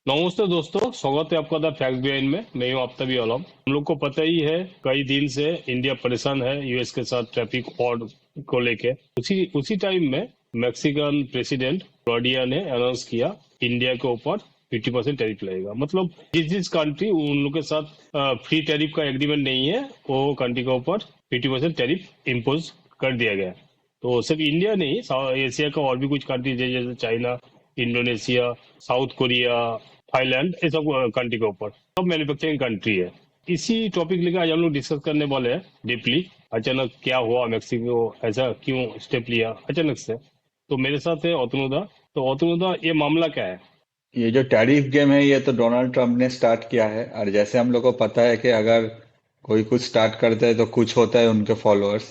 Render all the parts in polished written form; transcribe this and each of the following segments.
नमस्ते दोस्तों, स्वागत है आपका द फैक्ट बिहाइंड में। मैं हूं आफ्ताब आलम। हम लोग को पता ही है, कई दिन से इंडिया परेशान है यूएस के साथ ट्रैफिक वॉर को लेके। उसी उसी टाइम में मैक्सिकन प्रेसिडेंट क्लॉडिया ने अनाउंस किया इंडिया के ऊपर 50% टैरिफ लगेगा। मतलब जिस जिस कंट्री उन लोग के साथ फ्री टैरिफ का एग्रीमेंट नहीं है, वो कंट्री के ऊपर 50% टैरिफ इम्पोज कर दिया गया। तो सिर्फ इंडिया नहीं, एशिया का और भी कुछ कंट्रीज है, जैसे China, Indonesia, south Korea, Thailand, ये सब कंट्री के ऊपर, सब मैन्युफैक्चरिंग कंट्री है। इसी टॉपिक लेकर आज हम लोग डिस्कस करने वाले हैं डीपली। अचानक क्या हुआ, मैक्सिको ऐसा क्यों स्टेप लिया अचानक से। तो मेरे साथ है अतनुदा। तो अतनुदा, ये मामला क्या है? ये जो टैरिफ गेम है ये तो डोनाल्ड ट्रंप ने स्टार्ट किया है। और जैसे हम लोग को पता है कि अगर कोई कुछ स्टार्ट करता है तो कुछ होता है उनके फॉलोअर्स।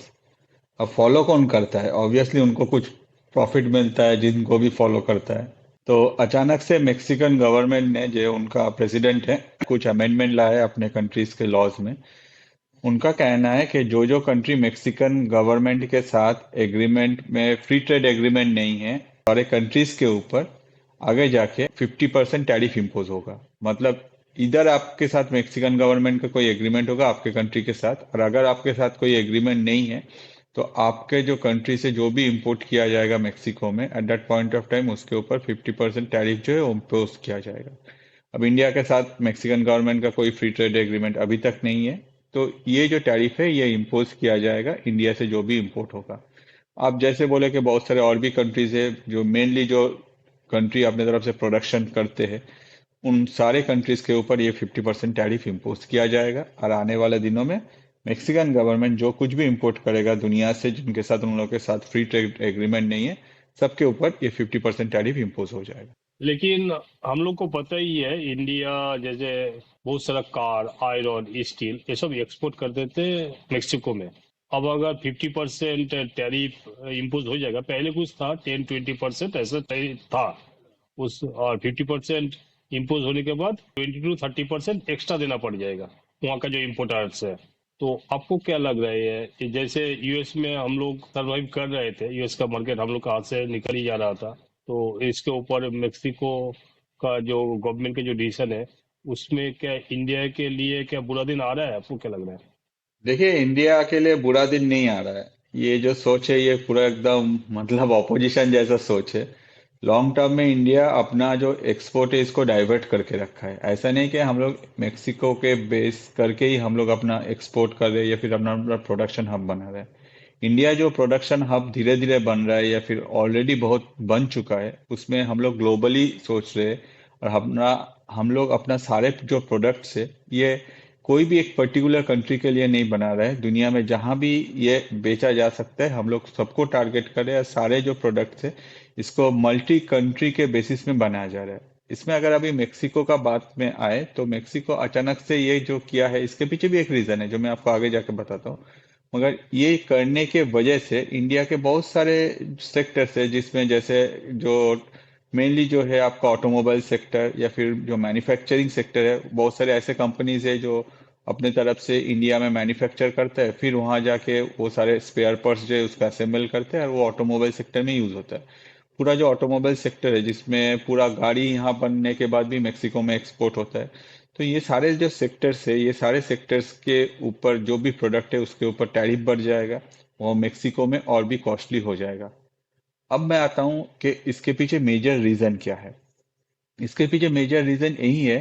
अब फॉलो कौन करता है? ऑब्वियसली उनको कुछ प्रॉफिट मिलता है जिनको भी फॉलो करता है। तो अचानक से मेक्सिकन गवर्नमेंट ने, जो उनका प्रेसिडेंट है, कुछ अमेंडमेंट लाया है अपने कंट्रीज के लॉज में। उनका कहना है कि जो जो कंट्री मेक्सिकन गवर्नमेंट के साथ एग्रीमेंट में, फ्री ट्रेड एग्रीमेंट नहीं है, सारे कंट्रीज के ऊपर आगे जाके 50% टैरिफ इम्पोज होगा। मतलब इधर आपके साथ मेक्सिकन गवर्नमेंट का कोई एग्रीमेंट होगा आपके कंट्री के साथ, और अगर आपके साथ कोई एग्रीमेंट नहीं है तो आपके जो कंट्री से जो भी इंपोर्ट किया जाएगा मेक्सिको में, at that point of time उसके ऊपर 50% टैरिफ जो है इम्पोज किया जाएगा। अब इंडिया के साथ मेक्सिकन गवर्नमेंट का कोई फ्री ट्रेड एग्रीमेंट अभी तक नहीं है, तो ये जो टैरिफ है ये इम्पोज किया जाएगा इंडिया से जो भी इंपोर्ट होगा। आप जैसे बोले कि बहुत सारे और भी कंट्रीज है जो मेनली जो कंट्री अपने तरफ से प्रोडक्शन करते हैं, उन सारे कंट्रीज के ऊपर ये 50% टैरिफ इम्पोज किया जाएगा। और आने वाले दिनों में मेक्सिकन गवर्नमेंट जो कुछ भी इंपोर्ट करेगा दुनिया से, जिनके साथ उन लोगों के साथ फ्री ट्रेड एग्रीमेंट नहीं है, सबके ऊपर ये 50% टैरिफ इम्पोज हो जाएगा। लेकिन हम लोग को पता ही है, इंडिया जैसे बहुत सारा कार, आयरन, स्टील, ये सब एक्सपोर्ट कर देते मेक्सिको में। अब अगर 50% टैरिफ इम्पोज हो जाएगा, पहले कुछ था 10-20% ऐसा था उस, और 50% इम्पोज होने के बाद 20-30% एक्स्ट्रा देना पड़ जाएगा वहाँ का जो इम्पोर्टर्स है। तो आपको क्या लग रहा है कि जैसे यूएस में हम लोग सर्वाइव कर रहे थे, यूएस का मार्केट हम लोग का हाथ से निकल ही जा रहा था, तो इसके ऊपर मेक्सिको का जो गवर्नमेंट का जो डिसीजन है, उसमें क्या इंडिया के लिए क्या बुरा दिन आ रहा है? आपको क्या लग रहा है? देखिए, इंडिया के लिए बुरा दिन नहीं आ रहा है। ये जो सोच है ये पूरा एकदम मतलब ऑपोजिशन जैसा सोच है। लॉन्ग टर्म में इंडिया अपना जो एक्सपोर्ट है इसको डाइवर्ट करके रखा है। ऐसा नहीं कि हम लोग मेक्सिको के बेस करके ही हम लोग अपना एक्सपोर्ट कर रहे हैं या फिर अपना प्रोडक्शन हब बना रहे हैं। इंडिया जो प्रोडक्शन हब धीरे धीरे बन रहा है या फिर ऑलरेडी बहुत बन चुका है, उसमें हम लोग ग्लोबली सोच रहे हैं। और हम लोग अपना सारे जो प्रोडक्ट्स है ये कोई भी एक पर्टिकुलर कंट्री के लिए नहीं बना रहे हैं। दुनिया में जहां भी ये बेचा जा सकता है हम लोग सबको टारगेट कर रहे हैं। सारे जो प्रोडक्ट्स है इसको मल्टी कंट्री के बेसिस में बनाया जा रहा है। इसमें अगर अभी मेक्सिको का बात में आए तो मेक्सिको अचानक से ये जो किया है इसके पीछे भी एक रीजन है जो मैं आपको आगे जाके बताता हूँ। मगर ये करने के वजह से इंडिया के बहुत सारे सेक्टर्स है, जिसमें जैसे जो मेनली जो है आपका ऑटोमोबाइल सेक्टर या फिर जो मैन्युफैक्चरिंग सेक्टर है, बहुत सारे ऐसे कंपनीज है जो अपने तरफ से इंडिया में मैन्युफैक्चर करता है, फिर वहां जाके वो सारे स्पेयर पार्ट्स जो है उसका असेंबल करते हैं और वो ऑटोमोबाइल सेक्टर में यूज होता है। पूरा जो ऑटोमोबाइल सेक्टर है जिसमें पूरा गाड़ी यहाँ बनने के बाद भी मेक्सिको में एक्सपोर्ट होता है। तो ये सारे जो सेक्टर्स है, ये सारे सेक्टर्स के ऊपर जो भी प्रोडक्ट है उसके ऊपर टैरिफ बढ़ जाएगा। वो मेक्सिको में और भी कॉस्टली हो जाएगा। अब मैं आता हूँ कि इसके पीछे मेजर रीजन क्या है। इसके पीछे मेजर रीजन यही है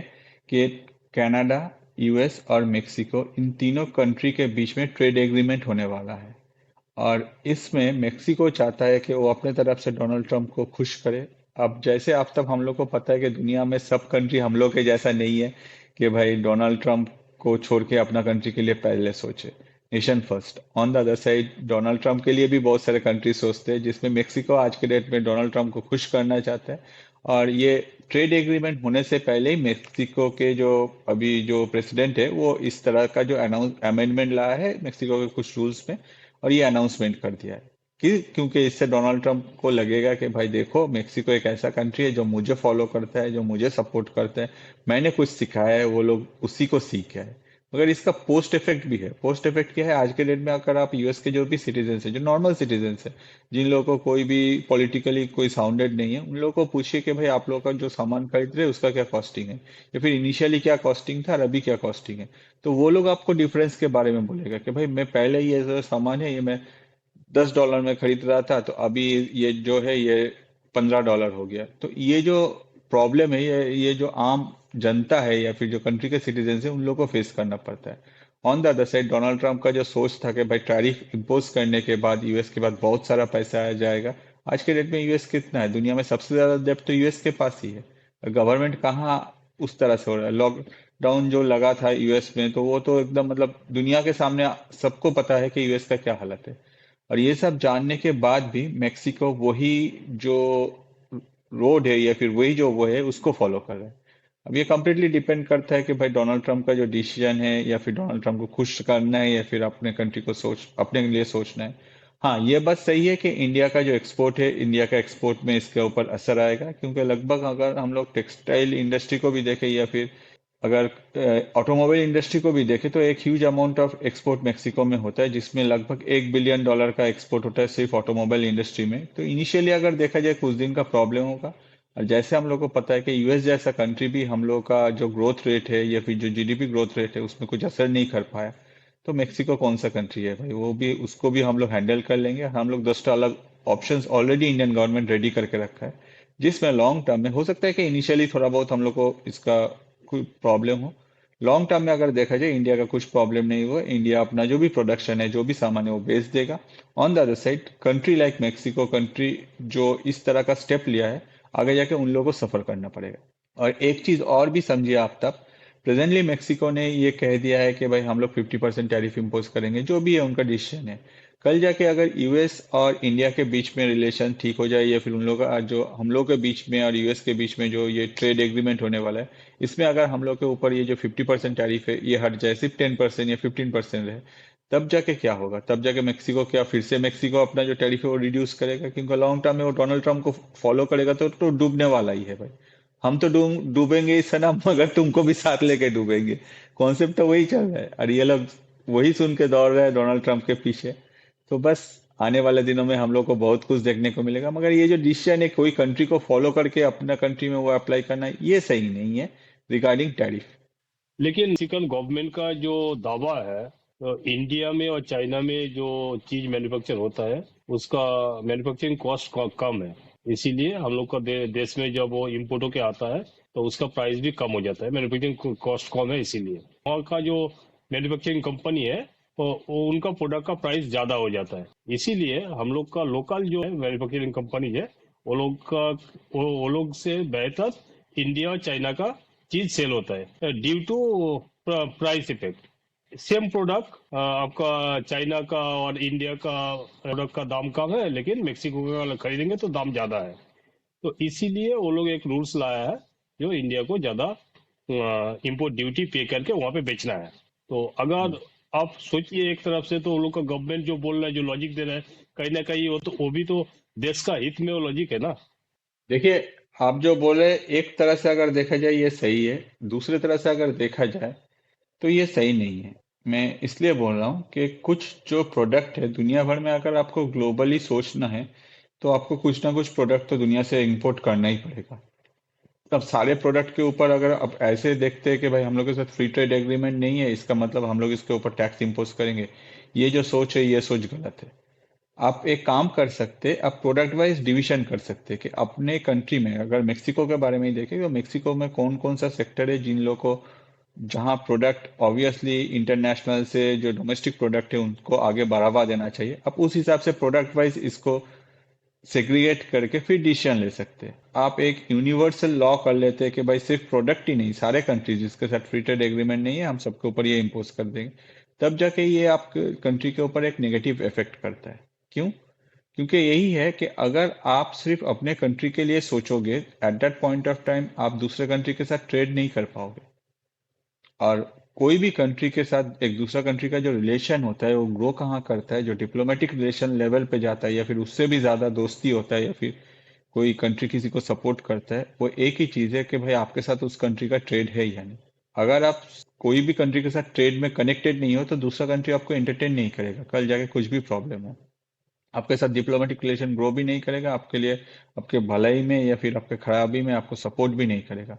कि कनाडा, यूएस और मेक्सिको, इन तीनों कंट्री के बीच में ट्रेड एग्रीमेंट होने वाला है। और इसमें मेक्सिको चाहता है कि वो अपने तरफ से डोनाल्ड ट्रंप को खुश करे। अब जैसे आप तब हम लोग को पता है कि दुनिया में सब कंट्री हम लोग के जैसा नहीं है कि भाई डोनाल्ड ट्रंप को छोड़ के अपना कंट्री के लिए पहले सोचे। Nation first. On the other side Donald Trump के लिए भी बहुत सारे कंट्री सोचते हैं, जिसमें मेक्सिको आज के डेट में डोनाल्ड ट्रंप को खुश करना चाहता है। और ये ट्रेड एग्रीमेंट होने से पहले ही मेक्सिको के जो अभी जो प्रेसिडेंट है वो इस तरह का जो अमेंडमेंट लाया है मेक्सिको के कुछ रूल्स में, और ये अनाउंसमेंट कर दिया है कि क्योंकि इससे डोनाल्ड ट्रंप को लगेगा कि भाई देखो, मेक्सिको एक ऐसा कंट्री है जो मुझे फॉलो करता है, जो मुझे सपोर्ट करता है। मैंने कुछ सिखाया है, वो लोग उसी को सीखे है। मगर इसका पोस्ट इफेक्ट भी है। पोस्ट इफेक्ट क्या है, आज के डेट में अगर आप यूएस के जो भी सिटीजन है, जो नॉर्मल सिटीजन है, जिन लोगों को कोई भी पॉलिटिकली कोई साउंडेड नहीं है, उन लोगों को पूछिए कि भाई आप लोगों का जो सामान खरीद रहे हैं उसका क्या कॉस्टिंग है, या फिर इनिशियली क्या कॉस्टिंग था और अभी क्या कॉस्टिंग है, तो वो लोग आपको डिफरेंस के बारे में बोलेगा कि भाई मैं पहले ये जो सामान है ये मैं $10 में खरीद रहा था, तो अभी ये जो है ये $15 हो गया। तो ये जो प्रॉब्लम है, ये जो आम जनता है या फिर जो कंट्री के सिटीजन है, उन लोगों को फेस करना पड़ता है। On the other side, Donald Trump का जो सोच था कि भाई टैरिफ इम्पोज करने के बाद यूएस के बाद बहुत सारा पैसा आ जाएगा। आज के डेट में यूएस कितना है, दुनिया में सबसे ज्यादा डेब्ट तो यूएस के पास ही है। गवर्नमेंट कहाँ उस तरह से हो रहा है। लॉकडाउन जो लगा था यूएस में, तो वो तो एकदम मतलब दुनिया के सामने सबको पता है कि यूएस का क्या हालत है। और ये सब जानने के बाद भी मेक्सिको वही जो रोड है या फिर वही जो वो है उसको फॉलो कर रहा है। अब ये कम्प्लीटली डिपेंड करता है कि भाई डोनाल्ड ट्रंप का जो डिसीजन है, या फिर डोनाल्ड ट्रंप को खुश करना है या फिर अपने कंट्री को अपने लिए सोचना है। हाँ, ये बात सही है कि इंडिया का जो एक्सपोर्ट है, इंडिया का एक्सपोर्ट में इसके ऊपर असर आएगा, क्योंकि लगभग अगर हम लोग टेक्सटाइल इंडस्ट्री को भी देखें या फिर अगर ऑटोमोबाइल इंडस्ट्री को भी देखें, तो एक huge amount of export Mexico में होता है, जिसमें लगभग $1 बिलियन का एक्सपोर्ट होता है सिर्फ ऑटोमोबाइल इंडस्ट्री में। तो इनिशियली अगर देखा जाए कुछ दिन का प्रॉब्लम होगा। और जैसे हम लोग को पता है कि यूएस जैसा कंट्री भी हम लोग का जो ग्रोथ रेट है या फिर जो जीडीपी ग्रोथ रेट है उसमें कुछ असर नहीं कर पाया, तो मेक्सिको कौन सा कंट्री है भाई, वो भी उसको भी हम लोग हैंडल कर लेंगे। हम लोग 10टा अलग options already Indian government ready करके रखा है, जिसमें लॉन्ग टर्म में हो सकता है कि इनिशियली थोड़ा बहुत हम लोग को इसका कोई प्रॉब्लम हो। लॉन्ग टर्म में अगर देखा जाए इंडिया का कुछ प्रॉब्लम नहीं हुआ, इंडिया अपना जो भी प्रोडक्शन है, जो भी सामान है वो बेच देगा। On the other side, country like Mexico country जो इस तरह का स्टेप लिया है, आगे जाके उन लोगों को सफर करना पड़ेगा। और एक चीज और भी समझिए आप तब, प्रेजेंटली मेक्सिको ने ये कह दिया है कि भाई हम लोग 50% टैरिफ इम्पोज करेंगे, जो भी है उनका डिसीजन है। कल जाके अगर यूएस और इंडिया के बीच में रिलेशन ठीक हो जाए, या फिर उन लोग का जो हम लोग के बीच में और यूएस के बीच में जो ये ट्रेड एग्रीमेंट होने वाला है, इसमें अगर हम लोग के ऊपर ये जो 50% टैरिफ है ये हट जाए, सिर्फ 10% या 15% रहे, तब जाके क्या होगा? तब जाके मेक्सिको क्या फिर से मेक्सिको अपना जो टैरिफ है वो रिड्यूस करेगा? क्योंकि लॉन्ग टर्म में वो डोनाल्ड ट्रम्प को फॉलो करेगा तो डूबने वाला ही है भाई। हम तो डूबेंगे ही सनम, मगर तुमको भी साथ लेके डूबेंगे। कॉन्सेप्ट तो वही चल रहा है, और ये लोग वही सुन के दौड़ रहे हैं डोनाल्ड ट्रंप के पीछे। तो बस आने वाले दिनों में हम लोग को बहुत कुछ देखने को मिलेगा। मगर ये जो डिसीजन है कोई कंट्री को फॉलो करके अपना कंट्री में वो अप्लाई करना, ये सही नहीं है रिगार्डिंग टैरिफ। लेकिन मेक्सिकन गवर्नमेंट का जो दावा है, तो इंडिया में और चाइना में जो चीज मैन्युफैक्चर होता है उसका मैन्युफैक्चरिंग कॉस्ट कम है। इसीलिए हम लोग का देश में जब वो इम्पोर्ट होके आता है तो उसका प्राइस भी कम हो जाता है, मैन्युफैक्चरिंग कॉस्ट कम है इसीलिए। वहाँ का जो मैन्युफैक्चरिंग कंपनी है वो उनका प्रोडक्ट का प्राइस ज्यादा हो जाता है। इसीलिए हम लोग का लोकल जो है मैन्युफैक्चरिंग कंपनी है, वो लोग का वो लोग से बेहतर इंडिया और चाइना का चीज सेल होता है due to price effect. Same product आपका चाइना का और इंडिया का प्रोडक्ट का दाम कम है, लेकिन मेक्सिको का खरीदेंगे तो दाम ज्यादा है। तो इसीलिए वो लोग एक रूल्स लाया है जो इंडिया को ज्यादा इंपोर्ट ड्यूटी पे करके वहां पे बेचना है। तो अगर आप सोचिए एक तरफ से तो वो लोग का गवर्नमेंट जो बोल रहा है, जो लॉजिक दे रहा है, कहीं ना कहीं वो भी तो देश का हित में वो लॉजिक है ना। देखिए, आप जो बोले एक तरह से अगर देखा जाए ये सही है, दूसरे तरह से अगर देखा जाए तो ये सही नहीं है। मैं इसलिए बोल रहा हूँ कि कुछ जो प्रोडक्ट है दुनिया भर में, अगर आपको ग्लोबली सोचना है तो आपको कुछ ना कुछ प्रोडक्ट तो दुनिया से इंपोर्ट करना ही पड़ेगा। अब सारे प्रोडक्ट के ऊपर अगर अब ऐसे देखते हैं कि भाई हम लोग के साथ फ्री ट्रेड एग्रीमेंट नहीं है, इसका मतलब हम लोग इसके ऊपर टैक्स इम्पोज करेंगे, ये जो सोच है ये सोच गलत है। आप एक काम कर सकते, आप प्रोडक्ट वाइज डिवीजन कर सकते कि अपने कंट्री में, अगर मेक्सिको के बारे में ही देखें तो मेक्सिको में कौन कौन सा सेक्टर है जिन लोगों को, जहां प्रोडक्ट ऑब्वियसली इंटरनेशनल से जो डोमेस्टिक प्रोडक्ट है उनको आगे बढ़ावा देना चाहिए। आप उस हिसाब से प्रोडक्ट वाइज इसको सेग्रीगेट करके फिर डिसीजन ले सकते हैं। आप एक यूनिवर्सल लॉ कर लेते हैं कि भाई सिर्फ प्रोडक्ट ही नहीं, सारे कंट्रीज जिसके साथ फ्री ट्रेड एग्रीमेंट नहीं है हम सबके ऊपर ये इम्पोज कर देंगे, तब जाके ये आपके कंट्री के ऊपर एक नेगेटिव इफेक्ट करता है। क्यों? क्योंकि यही है कि अगर आप सिर्फ अपने कंट्री के लिए सोचोगे, at that point of time आप दूसरे कंट्री के साथ ट्रेड नहीं कर पाओगे। और कोई भी कंट्री के साथ एक दूसरा कंट्री का जो रिलेशन होता है वो ग्रो कहाँ करता है, जो डिप्लोमेटिक रिलेशन लेवल पे जाता है या फिर उससे भी ज्यादा दोस्ती होता है, या फिर कोई कंट्री किसी को सपोर्ट करता है, वो एक ही चीज है कि भाई आपके साथ उस कंट्री का ट्रेड है या नहीं। अगर आप कोई भी कंट्री के साथ ट्रेड में कनेक्टेड नहीं हो तो दूसरा कंट्री आपको एंटरटेन नहीं करेगा, कल जाके कुछ भी प्रॉब्लम हो आपके साथ डिप्लोमेटिक रिलेशन ग्रो भी नहीं करेगा, आपके लिए आपके भलाई में या फिर आपके खराबी में आपको सपोर्ट भी नहीं करेगा।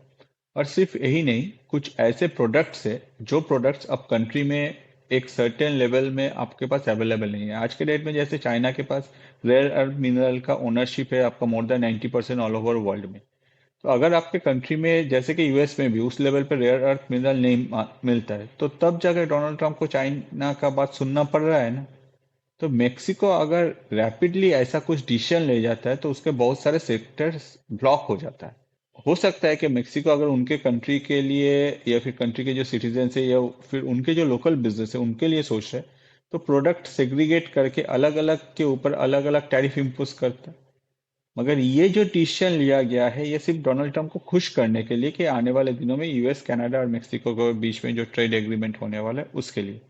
और सिर्फ यही नहीं, कुछ ऐसे प्रोडक्ट्स है जो प्रोडक्ट्स अब कंट्री में एक सर्टेन लेवल में आपके पास अवेलेबल नहीं है आज के डेट में। जैसे चाइना के पास रेयर अर्थ मिनरल का ओनरशिप है आपका more than 90% all over world में। तो अगर आपके कंट्री में जैसे कि यूएस में भी उस लेवल पर रेयर अर्थ मिनरल नहीं मिलता है तो तब जाकर डोनाल्ड ट्रंप को चाइना का बात सुनना पड़ रहा है ना। तो मेक्सिको अगर रैपिडली ऐसा कुछ डिसीजन ले जाता है तो उसके बहुत सारे सेक्टर्स ब्लॉक हो जाता है। हो सकता है कि मेक्सिको अगर उनके कंट्री के लिए या फिर कंट्री के जो सिटीजन है या फिर उनके जो लोकल बिजनेस है उनके लिए सोच रहे हैं तो प्रोडक्ट सेग्रीगेट करके अलग अलग के ऊपर अलग अलग टैरिफ इम्पोज करता है। मगर ये जो डिसीजन लिया गया है ये सिर्फ डोनाल्ड ट्रंप को खुश करने के लिए कि आने वाले दिनों में यूएस कनाडा और मेक्सिको के बीच में जो ट्रेड एग्रीमेंट होने वाला है उसके लिए।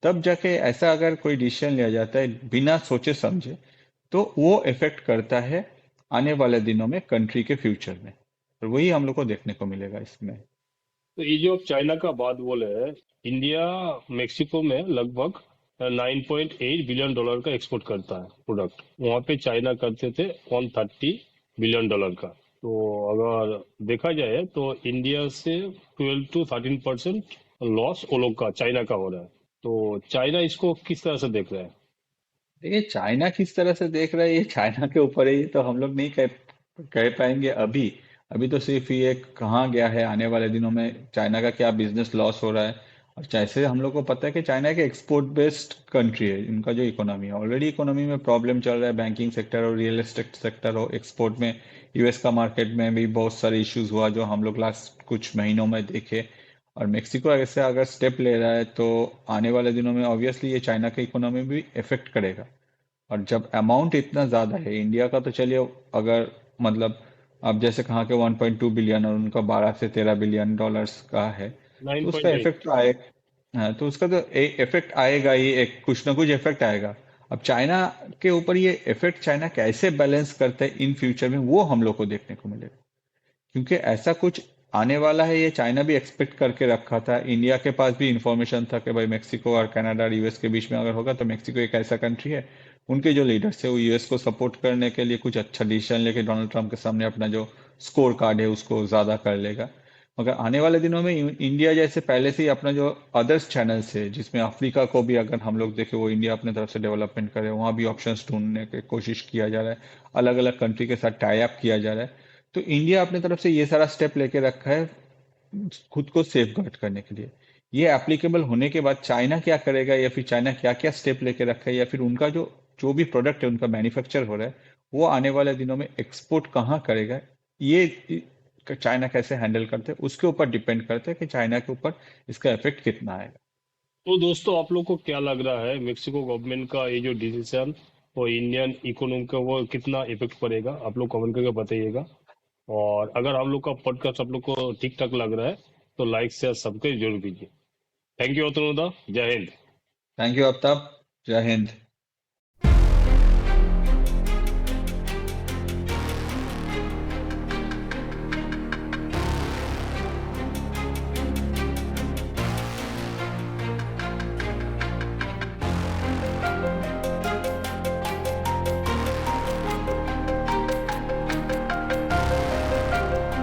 तब जाके ऐसा अगर कोई डिसीजन लिया जाता है बिना सोचे समझे तो वो इफेक्ट करता है आने वाले दिनों में कंट्री के फ्यूचर में। और वही हम लोग को देखने को मिलेगा इसमें। तो ये जो आप चाइना का बात बोले हैं, इंडिया मेक्सिको में लगभग 9.8 बिलियन डॉलर का एक्सपोर्ट करता है प्रोडक्ट। वहां पे चाइना करते थे 130 बिलियन डॉलर का। तो अगर देखा जाए तो इंडिया से 12 to 13% लॉस वो लोग का चाइना का हो रहा है। तो चाइना इसको किस तरह से देख रहा है? देखिए चाइना किस तरह से देख रहा है ये चाइना के ऊपर है, ये तो हम लोग नहीं कह पाएंगे अभी। अभी तो सिर्फ ये कहाँ गया है, आने वाले दिनों में चाइना का क्या बिजनेस लॉस हो रहा है। और जैसे हम लोग को पता है कि चाइना एक एक्सपोर्ट बेस्ड कंट्री है, इनका जो इकोनॉमी है ऑलरेडी इकोनॉमी में प्रॉब्लम चल रहा है, बैंकिंग सेक्टर और रियल एस्टेट सेक्टर हो, एक्सपोर्ट में यूएस का मार्केट में भी बहुत सारे इश्यूज हुआ जो हम लोग लास्ट कुछ महीनों में देखे। और मेक्सिको ऐसे अगर स्टेप ले रहा है तो आने वाले दिनों में ऑब्वियसली ये चाइना के इकोनॉमी भी इफेक्ट करेगा। और जब अमाउंट इतना ज्यादा है इंडिया का तो चलिए, अगर मतलब आप जैसे कहा कि 1.2 बिलियन और उनका 12 से 13 बिलियन डॉलर्स का है तो उसका 9.8। इफेक्ट तो आएगा। हाँ तो उसका तो इफेक्ट आएगा ही, एक कुछ ना कुछ इफेक्ट आएगा। अब चाइना के ऊपर ये इफेक्ट चाइना कैसे बैलेंस करता है इन फ्यूचर में वो हम लोग को देखने को मिलेगा। क्योंकि ऐसा कुछ आने वाला है ये चाइना भी एक्सपेक्ट करके रखा था। इंडिया के पास भी इंफॉर्मेशन था कि भाई मेक्सिको और कनाडा और यूएस के बीच में अगर होगा तो मेक्सिको एक ऐसा कंट्री है उनके जो लीडर्स है वो यूएस को सपोर्ट करने के लिए कुछ अच्छा डिसीजन लेके डोनाल्ड ट्रंप के सामने अपना जो स्कोर कार्ड है उसको ज्यादा कर लेगा। मगर आने वाले दिनों में इंडिया जैसे पहले से ही अपना जो अदर्स चैनल्स है जिसमें अफ्रीका को भी अगर हम लोग देखें वो इंडिया अपने तरफ से डेवलपमेंट करे, वहां भी ऑप्शंस ढूंढने की कोशिश किया जा रहा है, अलग अलग कंट्री के साथ टाई अप किया जा रहा है। तो इंडिया अपने तरफ से ये सारा स्टेप लेके रखा है खुद को सेफ गार्ड करने के लिए। ये एप्लीकेबल होने के बाद चाइना क्या करेगा या फिर चाइना क्या क्या स्टेप लेके रखा है या फिर उनका जो जो भी प्रोडक्ट है उनका मैन्युफैक्चर हो रहा है वो आने वाले दिनों में एक्सपोर्ट कहाँ करेगा, ये चाइना कैसे हैंडल करते हैं उसके ऊपर डिपेंड करता है कि चाइना के ऊपर इसका इफेक्ट कितना आएगा। तो दोस्तों, आप लोग को क्या लग रहा है मेक्सिको गवर्नमेंट का ये जो डिसीजन वो इंडियन इकोनॉमी का वो कितना इफेक्ट पड़ेगा? आप लोग कमेंट करके बताइएगा। और अगर हम लोग का पॉडकास्ट आप लोग को ठीक ठाक लग रहा है तो लाइक शेयर सब्सक्राइब जरूर कीजिए। Thank you Atanuda. जय हिंद। Thank you Aftab. जय हिंद।